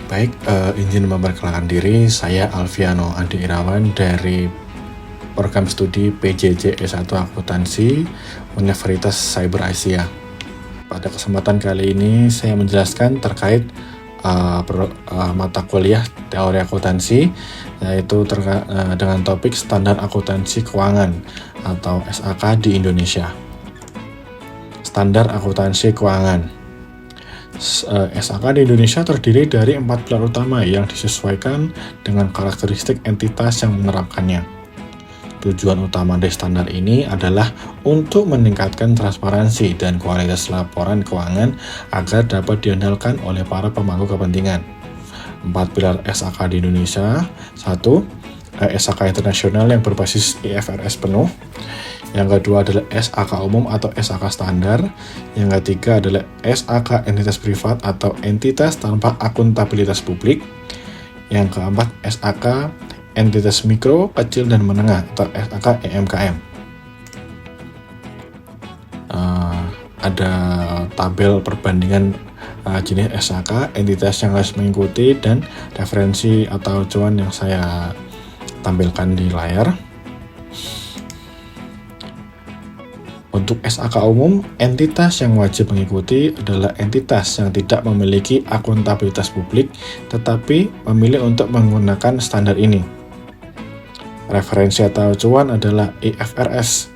Baik, izin memperkenalkan diri, saya Alfiano Andi Irawan dari program studi PJJ S1 Akuntansi Universitas Cyber Asia. Pada kesempatan kali ini saya menjelaskan terkait mata kuliah teori akuntansi, yaitu dengan topik standar akuntansi keuangan atau SAK di Indonesia. Standar akuntansi keuangan. SAK di Indonesia terdiri dari 4 pilar utama yang disesuaikan dengan karakteristik entitas yang menerapkannya. Tujuan utama dari standar ini adalah untuk meningkatkan transparansi dan kualitas laporan keuangan agar dapat diandalkan oleh para pemangku kepentingan. 4 pilar SAK di Indonesia. 1. SAK internasional yang berbasis IFRS penuh. Yang kedua adalah SAK umum atau SAK standar. Yang ketiga adalah SAK entitas privat atau entitas tanpa akuntabilitas publik. Yang keempat SAK entitas mikro, kecil, dan menengah atau SAK EMKM. Ada tabel perbandingan jenis SAK, entitas yang harus mengikuti, dan referensi atau acuan yang saya tampilkan di layar. Untuk SAK umum, entitas yang wajib mengikuti adalah entitas yang tidak memiliki akuntabilitas publik tetapi memilih untuk menggunakan standar ini. Referensi atau acuan adalah IFRS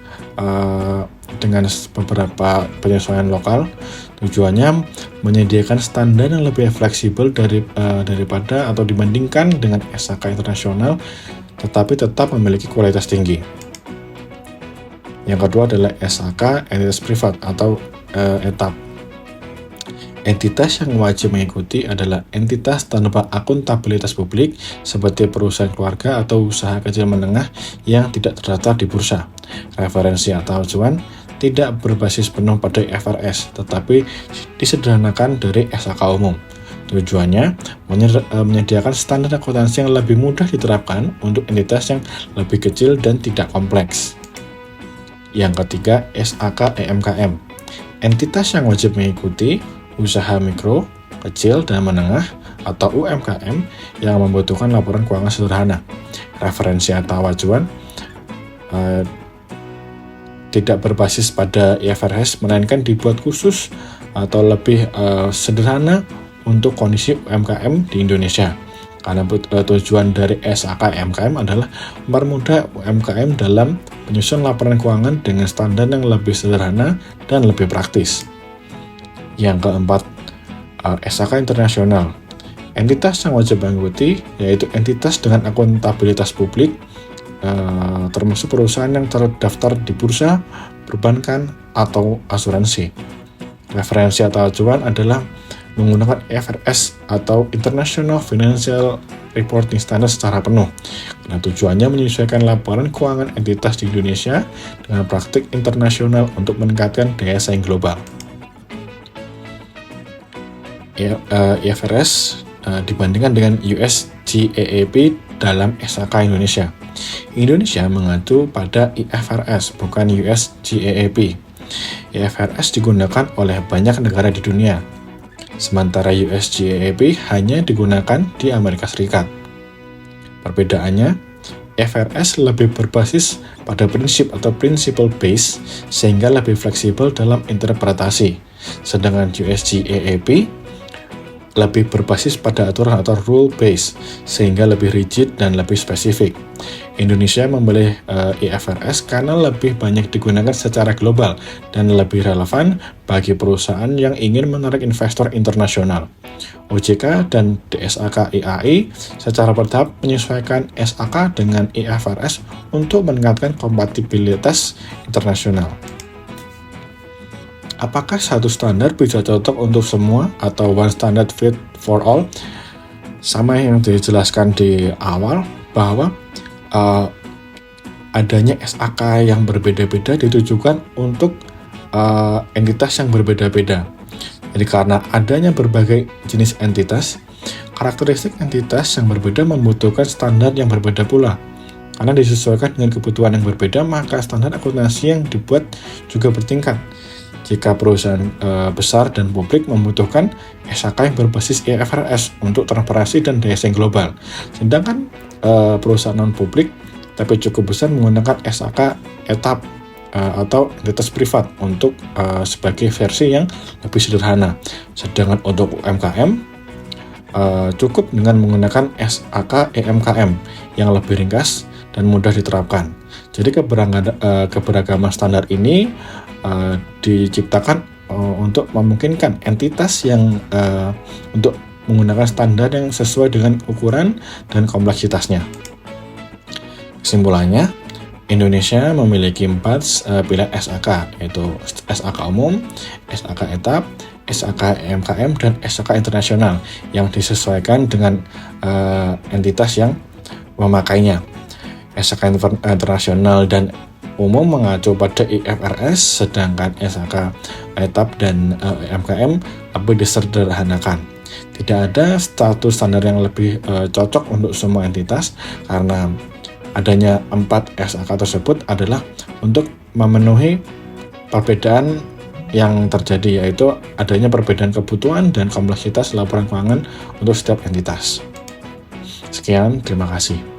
dengan beberapa penyesuaian lokal. Tujuannya menyediakan standar yang lebih fleksibel daripada atau dibandingkan dengan SAK internasional tetapi tetap memiliki kualitas tinggi. Yang kedua adalah SAK entitas privat atau ETAP. Entitas yang wajib mengikuti adalah entitas tanpa akuntabilitas publik seperti perusahaan keluarga atau usaha kecil menengah yang tidak terdaftar di bursa. Referensi atau acuan tidak berbasis penuh pada IFRS tetapi disederhanakan dari SAK umum. Tujuannya menyediakan standar akuntansi yang lebih mudah diterapkan untuk entitas yang lebih kecil dan tidak kompleks. Yang ketiga, SAK EMKM. Entitas yang wajib mengikuti usaha mikro, kecil, dan menengah atau UMKM yang membutuhkan laporan keuangan sederhana. Referensi atau acuan tidak berbasis pada IFRS, melainkan dibuat khusus atau lebih sederhana untuk kondisi UMKM di Indonesia. Karena tujuan dari SAK EMKM adalah mempermudah UMKM dalam penyusunan laporan keuangan dengan standar yang lebih sederhana dan lebih praktis. Yang keempat, SAK internasional. Entitas yang wajib mengikuti yaitu entitas dengan akuntabilitas publik, termasuk perusahaan yang terdaftar di bursa, perbankan, atau asuransi. Referensi atau acuan adalah menggunakan IFRS atau International Financial Reporting Standard secara penuh. Karena tujuannya menyesuaikan laporan keuangan entitas di Indonesia dengan praktik internasional untuk meningkatkan daya saing global. IFRS dibandingkan dengan US GAAP dalam SAK Indonesia. Indonesia mengacu pada IFRS bukan US GAAP. IFRS digunakan oleh banyak negara di dunia, sementara US GAAP hanya digunakan di Amerika Serikat. Perbedaannya, IFRS lebih berbasis pada prinsip atau principle base sehingga lebih fleksibel dalam interpretasi, sedangkan US GAAP lebih berbasis pada aturan atau rule base sehingga lebih rigid dan lebih spesifik. Indonesia memilih IFRS karena lebih banyak digunakan secara global dan lebih relevan bagi perusahaan yang ingin menarik investor internasional. OJK dan DSAK IAI secara bertahap menyesuaikan SAK dengan IFRS untuk meningkatkan kompatibilitas internasional. Apakah satu standar bisa cocok untuk semua atau one standard fit for all? Sama yang dijelaskan di awal bahwa adanya SAK yang berbeda-beda ditujukan untuk entitas yang berbeda-beda. Jadi karena adanya berbagai jenis entitas, karakteristik entitas yang berbeda membutuhkan standar yang berbeda pula. Karena disesuaikan dengan kebutuhan yang berbeda, maka standar akuntansi yang dibuat juga bertingkat. jika perusahaan besar dan publik membutuhkan SAK yang berbasis IFRS untuk transparansi dan daya saing global. Sedangkan perusahaan non-publik tapi cukup besar menggunakan SAK etap atau entitas privat untuk sebagai versi yang lebih sederhana. Sedangkan untuk UMKM cukup dengan menggunakan SAK EMKM yang lebih ringkas dan mudah diterapkan. Jadi keberagaman standar ini diciptakan untuk memungkinkan entitas yang untuk menggunakan standar yang sesuai dengan ukuran dan kompleksitasnya. Kesimpulannya, Indonesia memiliki 4 pilihan SAK, yaitu SAK umum, SAK etap, SAK EMKM, dan SAK internasional yang disesuaikan dengan entitas yang memakainya. SAK internasional dan umum mengacu pada IFRS, sedangkan SAK etap dan EMKM lebih disederhanakan. Tidak ada status standar yang lebih cocok untuk semua entitas, karena adanya 4 SAK tersebut adalah untuk memenuhi perbedaan yang terjadi, yaitu adanya perbedaan kebutuhan dan kompleksitas laporan keuangan untuk setiap entitas. Sekian, terima kasih.